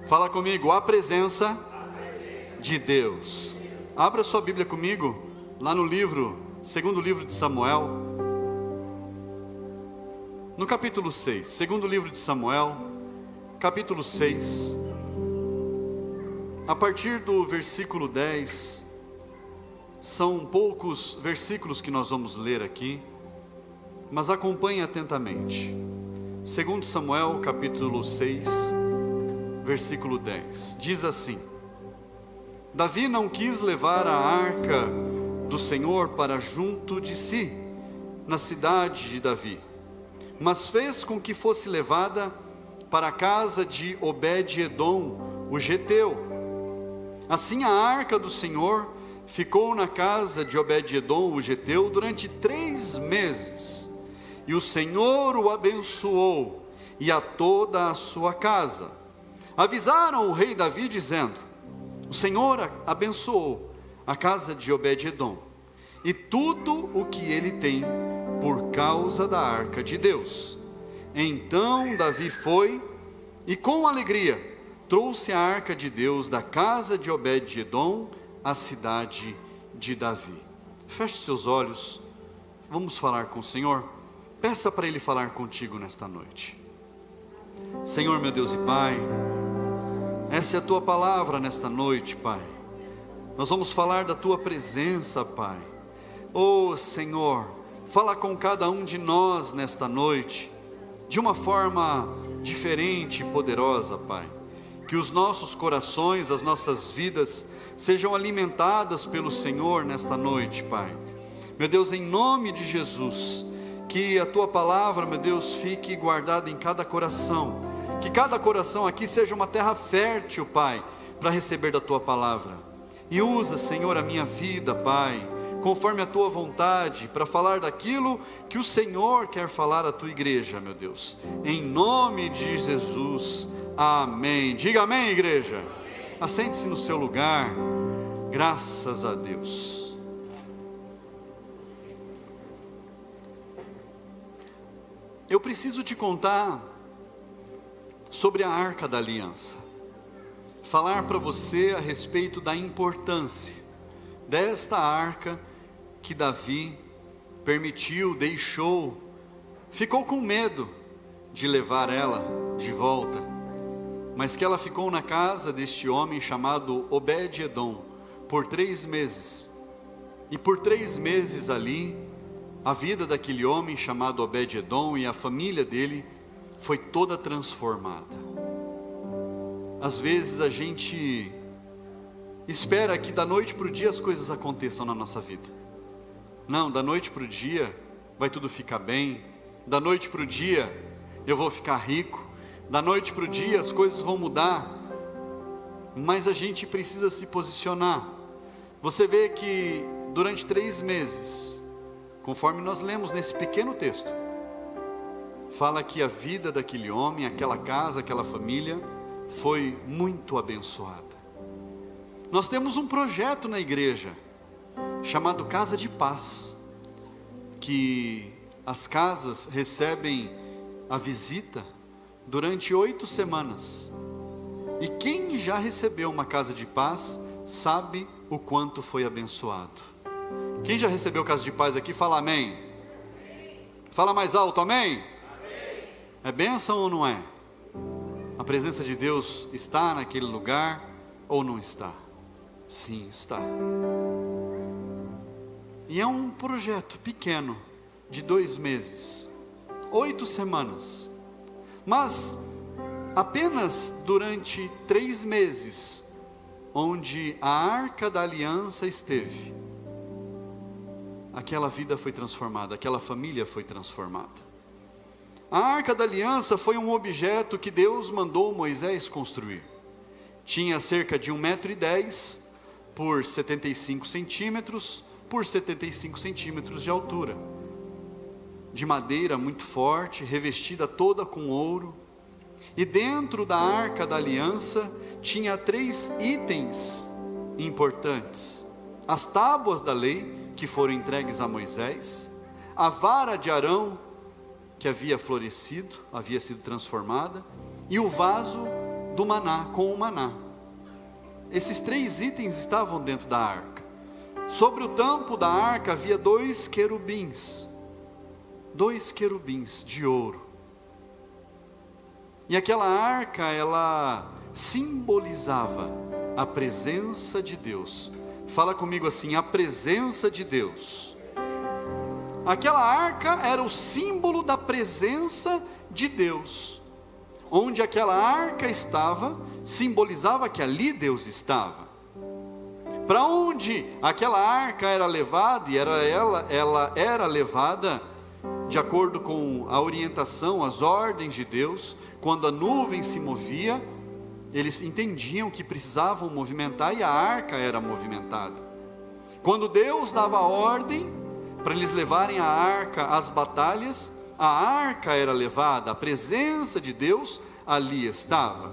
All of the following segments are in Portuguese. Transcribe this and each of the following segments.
Fala comigo, a presença de Deus. Abra sua Bíblia comigo, lá no segundo livro de Samuel, no capítulo 6, segundo livro de Samuel, capítulo 6, a partir do versículo 10, são poucos versículos que nós vamos ler aqui, mas acompanhe atentamente. Segundo Samuel, capítulo 6, versículo 10, diz assim: Davi não quis levar a arca do Senhor para junto de si, na cidade de Davi, mas fez com que fosse levada para a casa de Obed-edom, o geteu. Assim a arca do Senhor ficou na casa de Obed-edom, o geteu, durante 3 meses, e o Senhor o abençoou, e a toda a sua casa. Avisaram o rei Davi, dizendo: o Senhor abençoou a casa de Obed-edom, e tudo o que ele tem, por causa da arca de Deus. Então Davi foi, e com alegria trouxe a arca de Deus da casa de Obed-edom à cidade de Davi. Feche seus olhos, vamos falar com o Senhor. Peça para Ele falar contigo nesta noite. Senhor, meu Deus e Pai, essa é a Tua palavra nesta noite, Pai. Nós vamos falar da Tua presença, Pai. Oh Senhor, fala com cada um de nós nesta noite, de uma forma diferente e poderosa, Pai. Que os nossos corações, as nossas vidas, sejam alimentadas pelo Senhor nesta noite, Pai. Meu Deus, em nome de Jesus, que a Tua palavra, meu Deus, fique guardada em cada coração. Que cada coração aqui seja uma terra fértil, Pai, para receber da Tua palavra. E usa, Senhor, a minha vida, Pai, conforme a Tua vontade, para falar daquilo que o Senhor quer falar à Tua igreja, meu Deus. Em nome de Jesus, amém. Diga amém, igreja. Assente-se no seu lugar. Graças a Deus. Eu preciso te contar sobre a Arca da Aliança, falar para você a respeito da importância desta arca que Davi permitiu, deixou, ficou com medo de levar ela de volta, mas que ela ficou na casa deste homem chamado Obed-edom por 3 meses, e por 3 meses ali, a vida daquele homem chamado Obed-edom e a família dele foi toda transformada. Às vezes a gente espera que da noite para o dia as coisas aconteçam na nossa vida. Não, da noite para o dia vai tudo ficar bem, da noite para o dia eu vou ficar rico, da noite para o dia as coisas vão mudar, mas a gente precisa se posicionar. Você vê que durante 3 meses, conforme nós lemos nesse pequeno texto, fala que a vida daquele homem, aquela casa, aquela família, foi muito abençoada. Nós temos um projeto na igreja, chamado Casa de Paz, que as casas recebem a visita durante 8 semanas, e quem já recebeu uma casa de paz, sabe o quanto foi abençoado. Quem já recebeu casa de paz aqui, fala amém. Fala mais alto, amém. É bênção ou não é? A presença de Deus está naquele lugar ou não está? Sim, está. E é um projeto pequeno, de 2 meses, 8 semanas, mas apenas durante 3 meses, onde a Arca da Aliança esteve, aquela vida foi transformada, aquela família foi transformada. A Arca da Aliança foi um objeto que Deus mandou Moisés construir. Tinha cerca de 1,10 m por 75 centímetros, por 75 centímetros de altura. De madeira muito forte, revestida toda com ouro. E dentro da Arca da Aliança tinha 3 itens importantes: as tábuas da lei, que foram entregues a Moisés, a vara de Arão, que havia florescido, havia sido transformada, e o vaso do maná, com o maná. Esses 3 itens estavam dentro da arca. Sobre o tampo da arca havia 2 querubins de ouro. E aquela arca, ela simbolizava a presença de Deus. Fala comigo assim: a presença de Deus. Aquela arca era o símbolo da presença de Deus. Onde aquela arca estava, simbolizava que ali Deus estava. Para onde aquela arca era levada, e ela era levada de acordo com a orientação, as ordens de Deus. Quando a nuvem se movia, eles entendiam que precisavam movimentar, e a arca era movimentada. Quando Deus dava ordem para eles levarem a arca às batalhas, a arca era levada, a presença de Deus ali estava.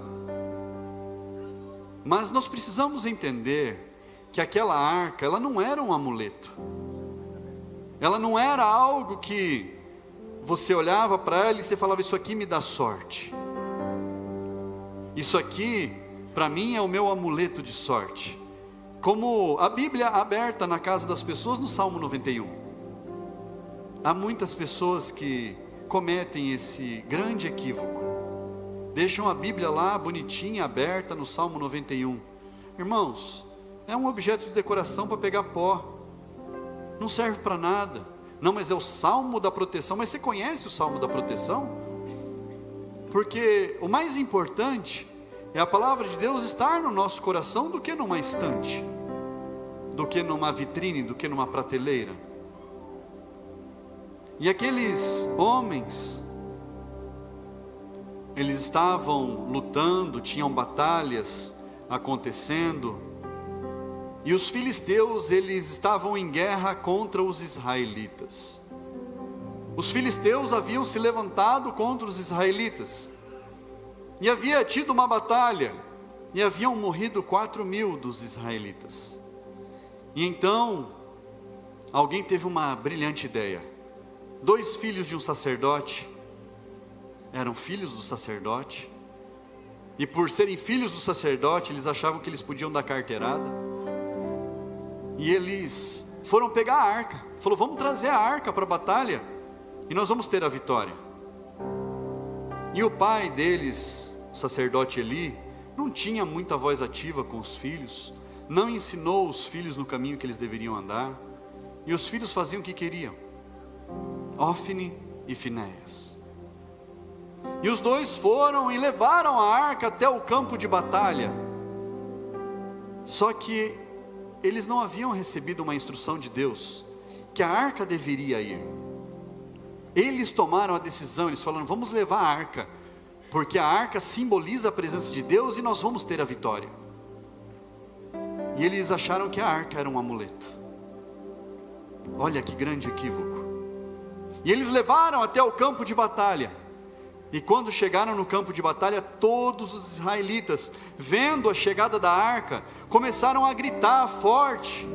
Mas nós precisamos entender que aquela arca, ela não era um amuleto. Ela não era algo que você olhava para ela e você falava: isso aqui me dá sorte. Isso aqui, para mim, é o meu amuleto de sorte. Como a Bíblia aberta na casa das pessoas no Salmo 91. Há muitas pessoas que cometem esse grande equívoco. Deixam a Bíblia lá, bonitinha, aberta no Salmo 91. Irmãos, é um objeto de decoração para pegar pó. Não serve para nada. Não, mas é o Salmo da proteção. Mas você conhece o Salmo da proteção? Porque o mais importante é a palavra de Deus estar no nosso coração do que numa estante, do que numa vitrine, do que numa prateleira. E aqueles homens, eles estavam lutando, tinham batalhas acontecendo, e os filisteus, eles estavam em guerra contra os israelitas. Os filisteus haviam se levantado contra os israelitas, e havia tido uma batalha, e haviam morrido 4.000 dos israelitas. E então, alguém teve uma brilhante ideia. 2 filhos de um sacerdote, eram filhos do sacerdote, e por serem filhos do sacerdote, eles achavam que eles podiam dar carteirada, e eles foram pegar a arca. Falou: vamos trazer a arca para a batalha, e nós vamos ter a vitória. E o pai deles, o sacerdote Eli, não tinha muita voz ativa com os filhos, não ensinou os filhos no caminho que eles deveriam andar, e os filhos faziam o que queriam. Ófine e Finéias. E os 2 foram e levaram a arca até o campo de batalha. Só que eles não haviam recebido uma instrução de Deus que a arca deveria ir. Eles tomaram a decisão, eles falaram: vamos levar a arca, porque a arca simboliza a presença de Deus e nós vamos ter a vitória. E eles acharam que a arca era um amuleto. Olha que grande equívoco. E eles levaram até o campo de batalha. E quando chegaram no campo de batalha, todos os israelitas, vendo a chegada da arca, começaram a gritar forte.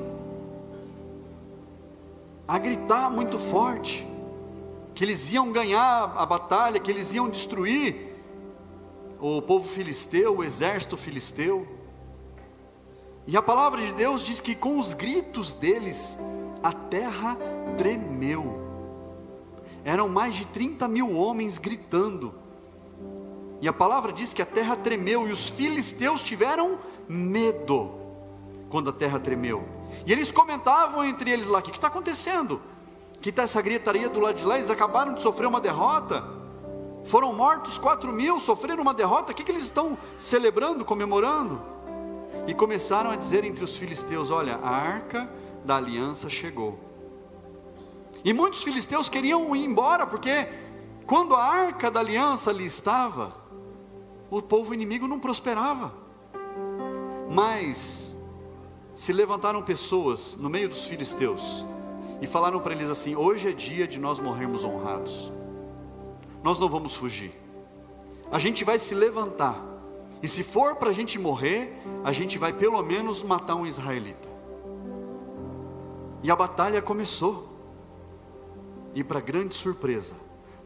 A gritar muito forte. Que eles iam ganhar a batalha, que eles iam destruir o povo filisteu, o exército filisteu. E a palavra de Deus diz que com os gritos deles, a terra tremeu. Eram mais de 30.000 homens gritando. E a palavra diz que a terra tremeu, e os filisteus tiveram medo quando a terra tremeu. E eles comentavam entre eles lá: o que está acontecendo? Que está essa gritaria do lado de lá? Eles acabaram de sofrer uma derrota. Foram mortos 4.000, sofreram uma derrota. O que eles estão celebrando, comemorando? E começaram a dizer entre os filisteus: olha, a arca da aliança chegou. E muitos filisteus queriam ir embora, porque quando a arca da aliança ali estava, o povo inimigo não prosperava. Mas se levantaram pessoas no meio dos filisteus e falaram para eles assim: hoje é dia de nós morrermos honrados. Nós não vamos fugir. A gente vai se levantar, e se for para a gente morrer, a gente vai pelo menos matar um israelita. E a batalha começou. E para grande surpresa,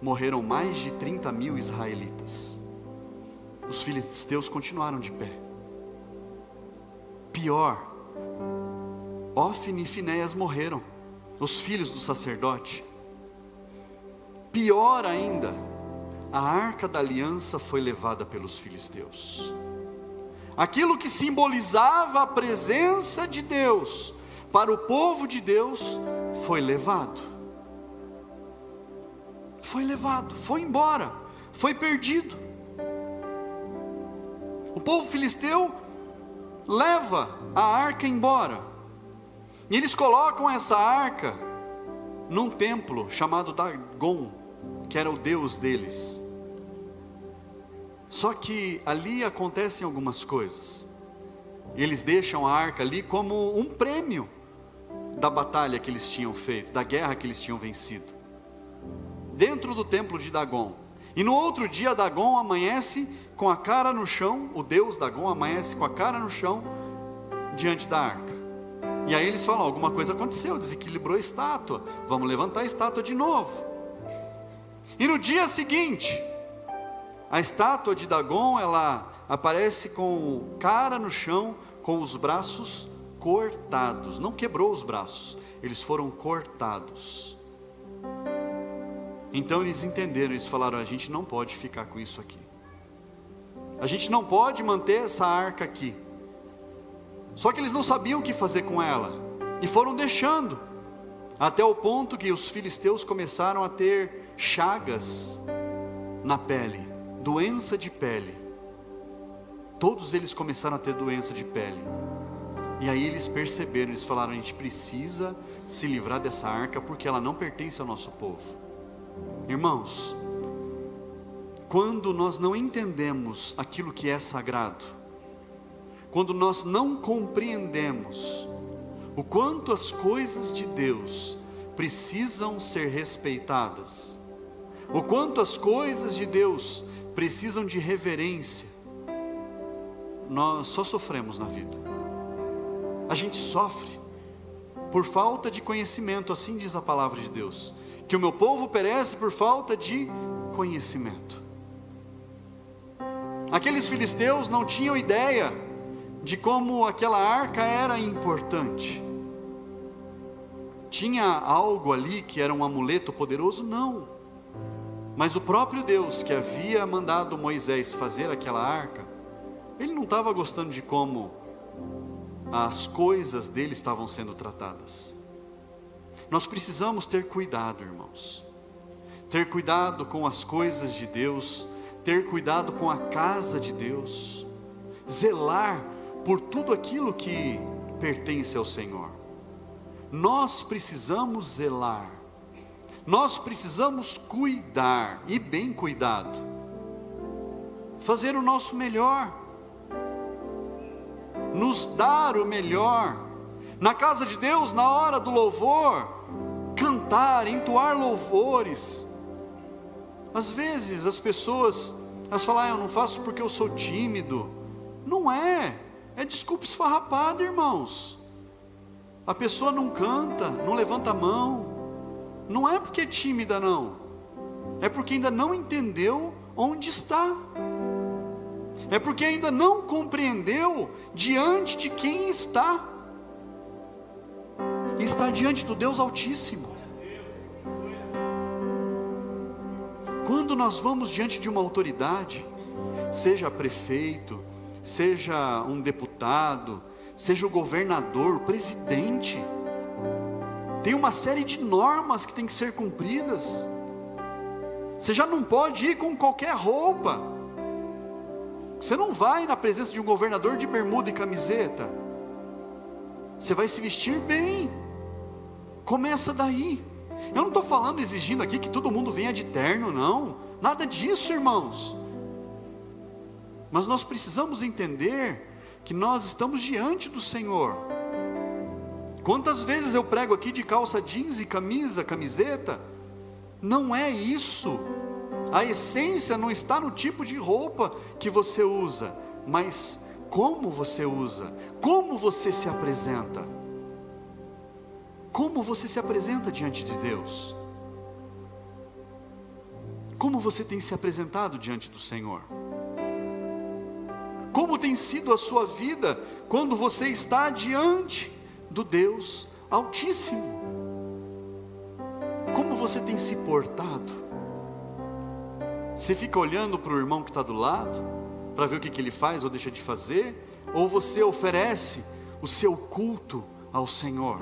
morreram mais de 30.000 israelitas. os filisteus continuaram de pé. Pior, Ofni e Finéias morreram, os filhos do sacerdote. Pior ainda, a arca da aliança foi levada pelos filisteus. Aquilo que simbolizava a presença de Deus para o povo de Deus foi levado. Foi levado, foi embora, foi perdido. O povo filisteu leva a arca embora. E eles colocam essa arca num templo chamado Dagon, que era o deus deles. Só que ali acontecem algumas coisas. Eles deixam a arca ali como um prêmio da batalha que eles tinham feito, da guerra que eles tinham vencido, dentro do templo de Dagon. E no outro dia Dagon amanhece com a cara no chão, o deus Dagon amanhece com a cara no chão, diante da arca. E aí eles falam, alguma coisa aconteceu, desequilibrou a estátua, vamos levantar a estátua de novo. E no dia seguinte, a estátua de Dagon, ela aparece com cara no chão, com os braços cortados. Não quebrou os braços, eles foram cortados. Então eles entenderam, eles falaram, a gente não pode ficar com isso aqui. A gente não pode manter essa arca aqui. Só que eles não sabiam o que fazer com ela, e foram deixando, até o ponto que os filisteus começaram a ter chagas na pele, doença de pele. Todos eles começaram a ter doença de pele. E aí eles perceberam, eles falaram, a gente precisa se livrar dessa arca, porque ela não pertence ao nosso povo. Irmãos, quando nós não entendemos aquilo que é sagrado, quando nós não compreendemos o quanto as coisas de Deus precisam ser respeitadas, o quanto as coisas de Deus precisam de reverência, nós só sofremos na vida. A gente sofre por falta de conhecimento, assim diz a palavra de Deus, que o meu povo perece por falta de conhecimento. Aqueles filisteus não tinham ideia de como aquela arca era importante. Tinha algo ali que era um amuleto poderoso? Não. Mas o próprio Deus que havia mandado Moisés fazer aquela arca, ele não estava gostando de como as coisas dele estavam sendo tratadas. Nós precisamos ter cuidado, irmãos. Ter cuidado com as coisas de Deus, ter cuidado com a casa de Deus, zelar por tudo aquilo que pertence ao Senhor. Nós precisamos zelar, nós precisamos cuidar, e bem cuidado, fazer o nosso melhor, nos dar o melhor, na casa de Deus, na hora do louvor, cantar, entoar louvores. Às vezes as pessoas, elas falam, eu não faço porque eu sou tímido. Não é desculpa esfarrapada, irmãos. A pessoa não canta, não levanta a mão, não é porque é tímida, não, é porque ainda não entendeu onde está, é porque ainda não compreendeu diante de quem está diante do Deus Altíssimo. Quando nós vamos diante de uma autoridade, seja prefeito, seja um deputado, seja o governador, o presidente, tem uma série de normas que tem que ser cumpridas. Você já não pode ir com qualquer roupa. Você não vai na presença de um governador de bermuda e camiseta. Você vai se vestir bem. Começa daí. Eu não estou falando, exigindo aqui que todo mundo venha de terno, não. Nada disso, irmãos. Mas nós precisamos entender que nós estamos diante do Senhor. Quantas vezes eu prego aqui de calça jeans e camiseta? Não é isso. A essência não está no tipo de roupa que você usa, mas como você usa, como você se apresenta. Como você se apresenta diante de Deus? Como você tem se apresentado diante do Senhor? Como tem sido a sua vida quando você está diante do Deus Altíssimo? Como você tem se portado? Você fica olhando para o irmão que está do lado, para ver o que ele faz ou deixa de fazer? Ou você oferece o seu culto ao Senhor?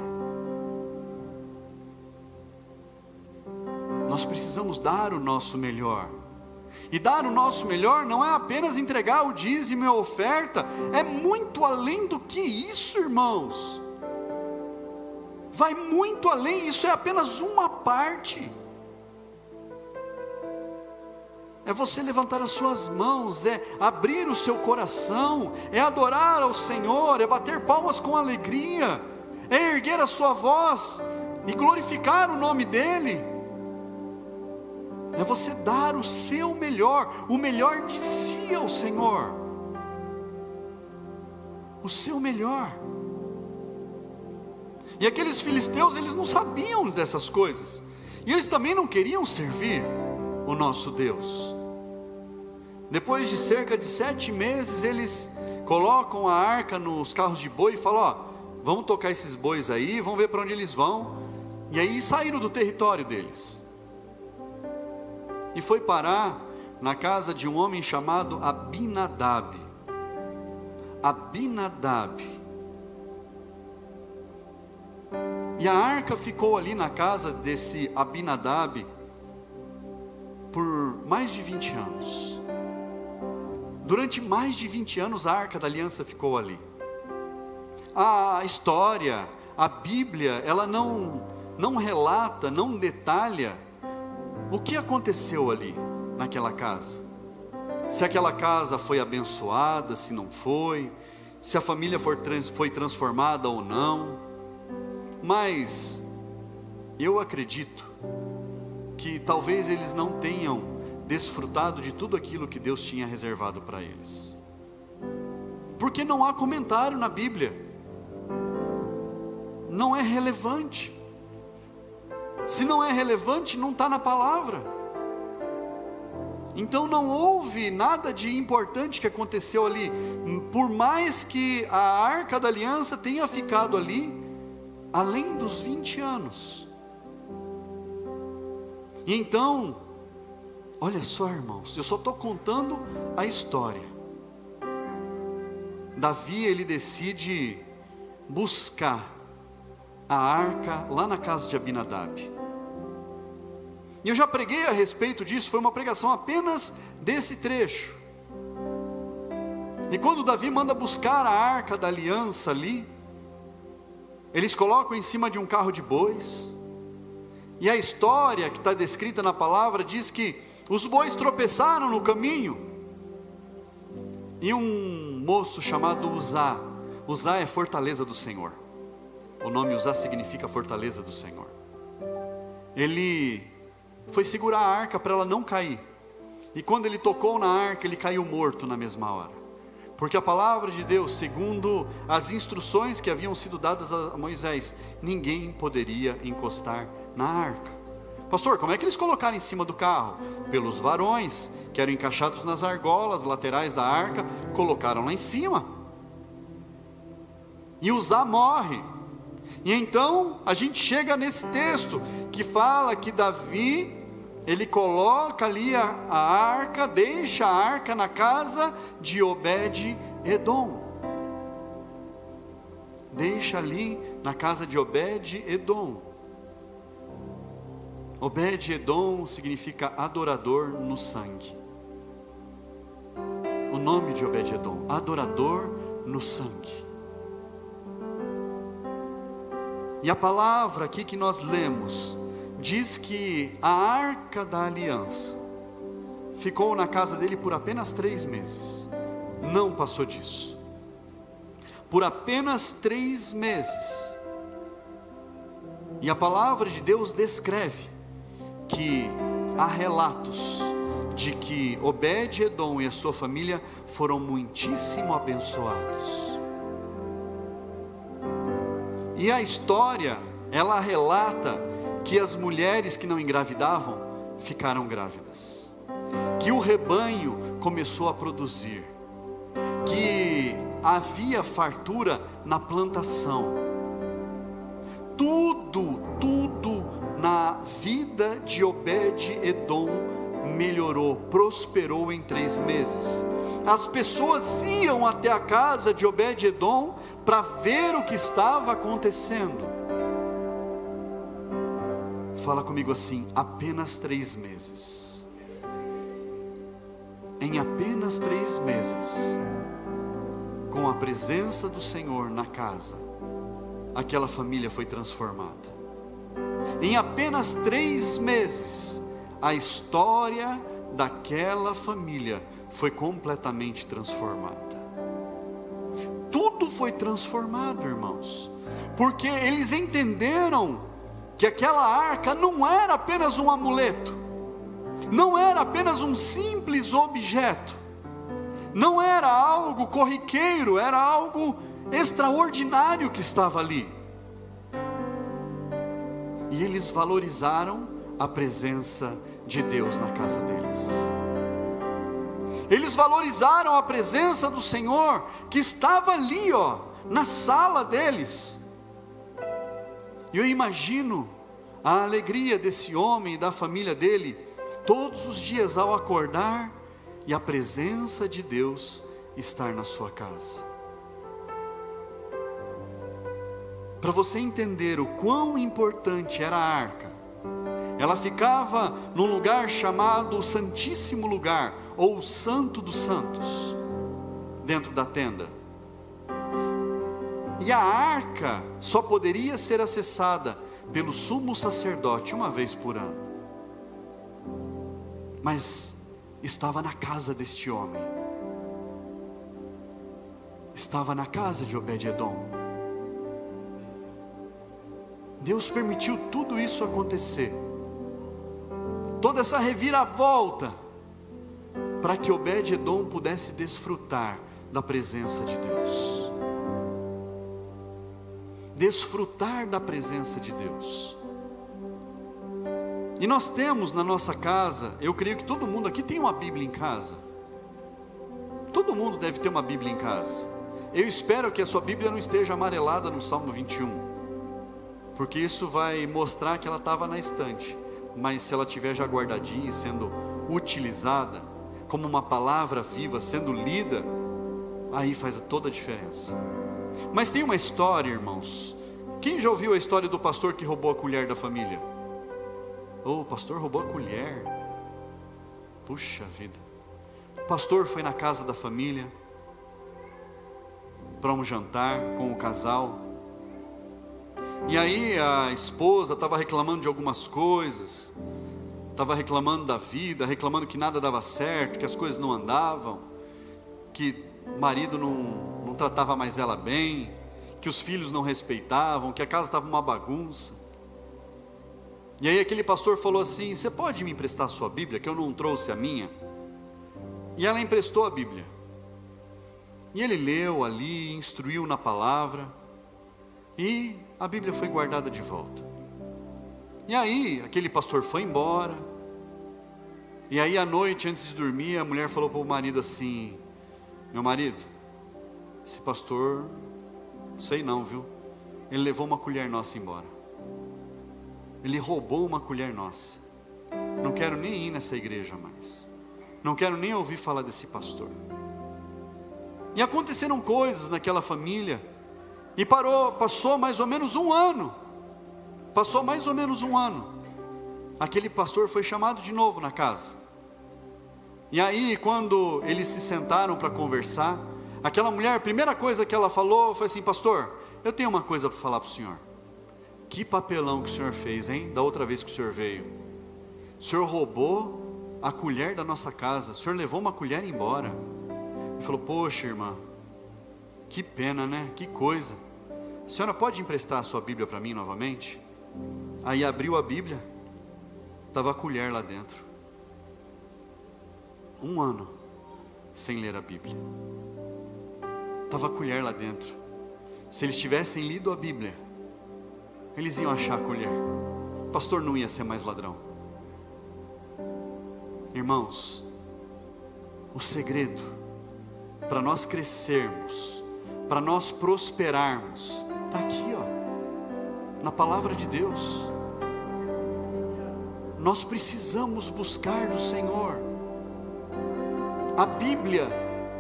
Nós precisamos dar o nosso melhor. E dar o nosso melhor não é apenas entregar o dízimo e a oferta, é muito além do que isso, irmãos. Vai muito além, isso é apenas uma parte. É você levantar as suas mãos, é abrir o seu coração, é adorar ao Senhor, é bater palmas com alegria, é erguer a sua voz e glorificar o nome dEle. É você dar o seu melhor, o melhor de si ao Senhor. O seu melhor. E aqueles filisteus, eles não sabiam dessas coisas. E eles também não queriam servir o nosso Deus. Depois de cerca de 7 meses, eles colocam a arca nos carros de boi e falam: ó, vamos tocar esses bois aí, vamos ver para onde eles vão. E aí saíram do território deles. E foi parar na casa de um homem chamado Abinadab. Abinadab. E a arca ficou ali na casa desse Abinadab por mais de 20 anos. Durante mais de 20 anos a arca da aliança ficou ali. A história, a Bíblia, ela não relata, não detalha o que aconteceu ali, naquela casa. Se aquela casa foi abençoada, se não foi, se a família foi transformada ou não. Mas eu acredito que talvez eles não tenham desfrutado de tudo aquilo que Deus tinha reservado para eles. Porque não há comentário na Bíblia. Não é relevante. Se não é relevante, não está na palavra. Então não houve nada de importante que aconteceu ali. Por mais que a arca da aliança tenha ficado ali, além dos 20 anos. E então, olha só, irmãos, eu só estou contando a história. Davi, ele decide buscar a arca lá na casa de Abinadab. E eu já preguei a respeito disso, foi uma pregação apenas desse trecho. E quando Davi manda buscar a arca da aliança ali, eles colocam em cima de um carro de bois, e a história que está descrita na palavra diz que os bois tropeçaram no caminho, e um moço chamado Uzá é fortaleza do Senhor. O nome Uzá significa fortaleza do Senhor. Ele foi segurar a arca para ela não cair. E quando ele tocou na arca, ele caiu morto na mesma hora. Porque a palavra de Deus, segundo as instruções que haviam sido dadas a Moisés, ninguém poderia encostar na arca. Pastor, como é que eles colocaram em cima do carro? Pelos varões, que eram encaixados nas argolas laterais da arca, colocaram lá em cima. E Uzá morre. E então a gente chega nesse texto que fala que Davi, ele coloca ali a arca, deixa a arca na casa de Obed-Edom. Deixa ali na casa de Obed-Edom. Obed-Edom significa adorador no sangue. O nome de Obed-Edom, adorador no sangue. E a palavra aqui que nós lemos, diz que a arca da aliança ficou na casa dele por apenas 3 meses, não passou disso, por apenas 3 meses, e a palavra de Deus descreve que há relatos de que Obed-Edom e a sua família foram muitíssimo abençoados. E a história, ela relata que as mulheres que não engravidavam, ficaram grávidas. Que o rebanho começou a produzir. que havia fartura na plantação. Tudo na vida de Obed-edom melhorou, prosperou em 3 meses. As pessoas iam até a casa de Obed-edom para ver o que estava acontecendo. Fala comigo assim: apenas 3 meses. Em apenas 3 meses, com a presença do Senhor na casa, aquela família foi transformada. Em apenas 3 meses, a história daquela família foi completamente transformada. Tudo foi transformado, irmãos, porque eles entenderam que aquela arca não era apenas um amuleto, não era apenas um simples objeto, não era algo corriqueiro, era algo extraordinário que estava ali. E eles valorizaram a presença de Deus na casa deles. Eles valorizaram a presença do Senhor que estava ali, na sala deles. E eu imagino a alegria desse homem e da família dele, todos os dias ao acordar, e a presença de Deus estar na sua casa. Para você entender o quão importante era a arca, ela ficava num lugar chamado Santíssimo Lugar, ou Santo dos Santos, dentro da tenda. E a arca só poderia ser acessada pelo sumo sacerdote uma vez por ano. Mas estava na casa deste homem, estava na casa de Obed-edom. Deus permitiu tudo isso acontecer, toda essa reviravolta, para que Obed-edom pudesse desfrutar da presença de Deus. Desfrutar da presença de Deus. E nós temos na nossa casa, eu creio que todo mundo aqui tem uma Bíblia em casa. Todo mundo deve ter uma Bíblia em casa. Eu espero que a sua Bíblia não esteja amarelada no Salmo 21. Porque isso vai mostrar que ela estava na estante. Mas se ela estiver já guardadinha, sendo utilizada, como uma palavra viva, sendo lida, aí faz toda a diferença. Mas tem uma história, irmãos. Quem já ouviu a história do pastor que roubou a colher da família? Oh, o pastor roubou a colher. Puxa vida. O pastor foi na casa da família para um jantar com o casal. E aí a esposa estava reclamando de algumas coisas, estava reclamando da vida, reclamando que nada dava certo, que as coisas não andavam, que o marido não tratava mais ela bem, que os filhos não respeitavam, que a casa estava uma bagunça. E aí aquele pastor falou assim: você pode me emprestar a sua Bíblia, que eu não trouxe a minha? E ela emprestou a Bíblia. E ele leu ali, instruiu na palavra, e a Bíblia foi guardada de volta. E aí aquele pastor foi embora. E aí à noite, antes de dormir, a mulher falou para o marido assim: meu marido, esse pastor, sei não, viu? Ele levou uma colher nossa embora. Ele roubou uma colher nossa. Não quero nem ir nessa igreja mais. Não quero nem ouvir falar desse pastor. E aconteceram coisas naquela família. E passou mais ou menos um ano. Passou mais ou menos um ano. Aquele pastor foi chamado de novo na casa. E aí, quando eles se sentaram para conversar, aquela mulher, a primeira coisa que ela falou foi assim: pastor, eu tenho uma coisa para falar para o senhor. Que papelão que o senhor fez, hein? Da outra vez que o senhor veio. O senhor roubou a colher da nossa casa. O senhor levou uma colher embora. Ele falou: poxa, irmã, que pena, né? Que coisa. A senhora pode emprestar a sua Bíblia para mim novamente? Aí abriu a Bíblia, estava a colher lá dentro. 1 ano sem ler a Bíblia. Estava a colher lá dentro. Se eles tivessem lido a Bíblia, eles iam achar a colher. O pastor não ia ser mais ladrão. Irmãos, o segredo para nós crescermos, para nós prosperarmos, está aqui, na palavra de Deus. Nós precisamos buscar do Senhor. A Bíblia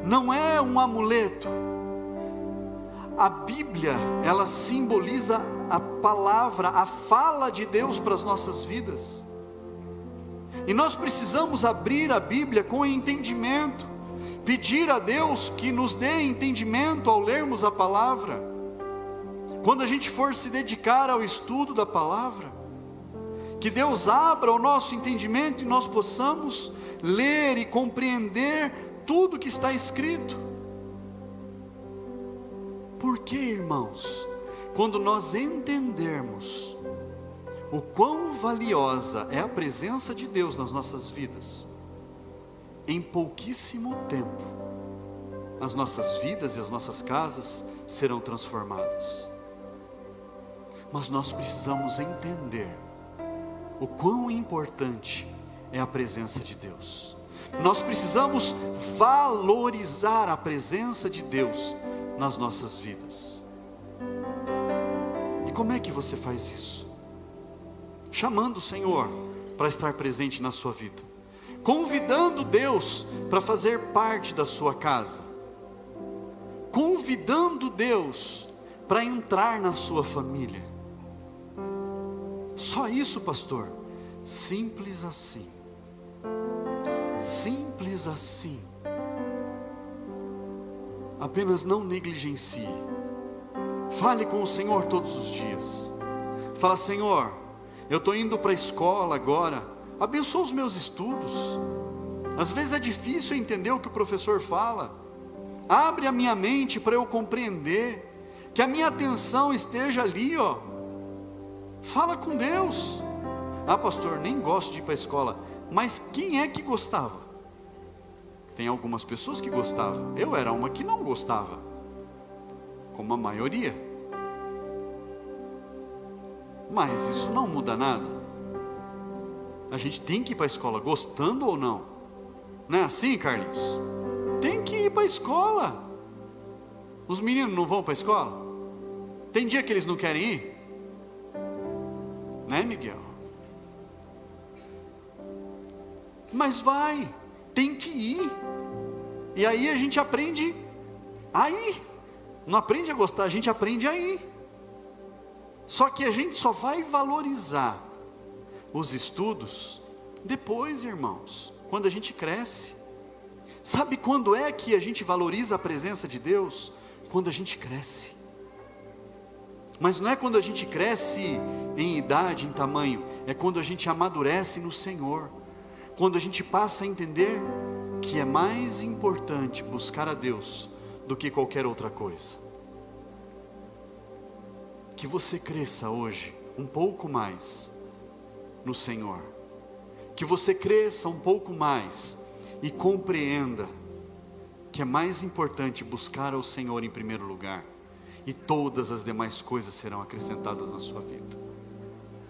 não é um amuleto. A Bíblia, ela simboliza a palavra, a fala de Deus para as nossas vidas. E nós precisamos abrir a Bíblia com entendimento, pedir a Deus que nos dê entendimento ao lermos a palavra. Quando a gente for se dedicar ao estudo da palavra, que Deus abra o nosso entendimento e nós possamos ler e compreender tudo que está escrito. Porque, irmãos, quando nós entendermos o quão valiosa é a presença de Deus nas nossas vidas, em pouquíssimo tempo, as nossas vidas e as nossas casas serão transformadas. Mas nós precisamos entender o quão importante é a presença de Deus. Nós precisamos valorizar a presença de Deus nas nossas vidas. E como é que você faz isso? Chamando o Senhor para estar presente na sua vida, convidando Deus para fazer parte da sua casa, convidando Deus para entrar na sua família. Só isso, pastor? Simples assim. Simples assim. Apenas não negligencie. Fale com o Senhor todos os dias. Fala: Senhor, eu estou indo para a escola agora, abençoa os meus estudos. Às vezes é difícil entender o que o professor fala. Abre a minha mente para eu compreender, que a minha atenção esteja ali, Fala com Deus. Ah, pastor, nem gosto de ir para a escola. Mas quem é que gostava? Tem algumas pessoas que gostavam. Eu era uma que não gostava, como a maioria. Mas isso não muda nada. A gente tem que ir para a escola, gostando ou não. Não é assim, Carlinhos? Tem que ir para a escola. Os meninos não vão para a escola? Tem dia que eles não querem ir? Né, Miguel? Mas vai, tem que ir. E aí a gente aprende a ir. Não aprende a gostar, a gente aprende a ir. Só que a gente só vai valorizar os estudos depois, irmãos, quando a gente cresce. Sabe quando é que a gente valoriza a presença de Deus? Quando a gente cresce. Mas não é quando a gente cresce em idade, em tamanho, é quando a gente amadurece no Senhor, quando a gente passa a entender que é mais importante buscar a Deus do que qualquer outra coisa. Que você cresça hoje um pouco mais no Senhor, que você cresça um pouco mais e compreenda que é mais importante buscar ao Senhor em primeiro lugar, e todas as demais coisas serão acrescentadas na sua vida.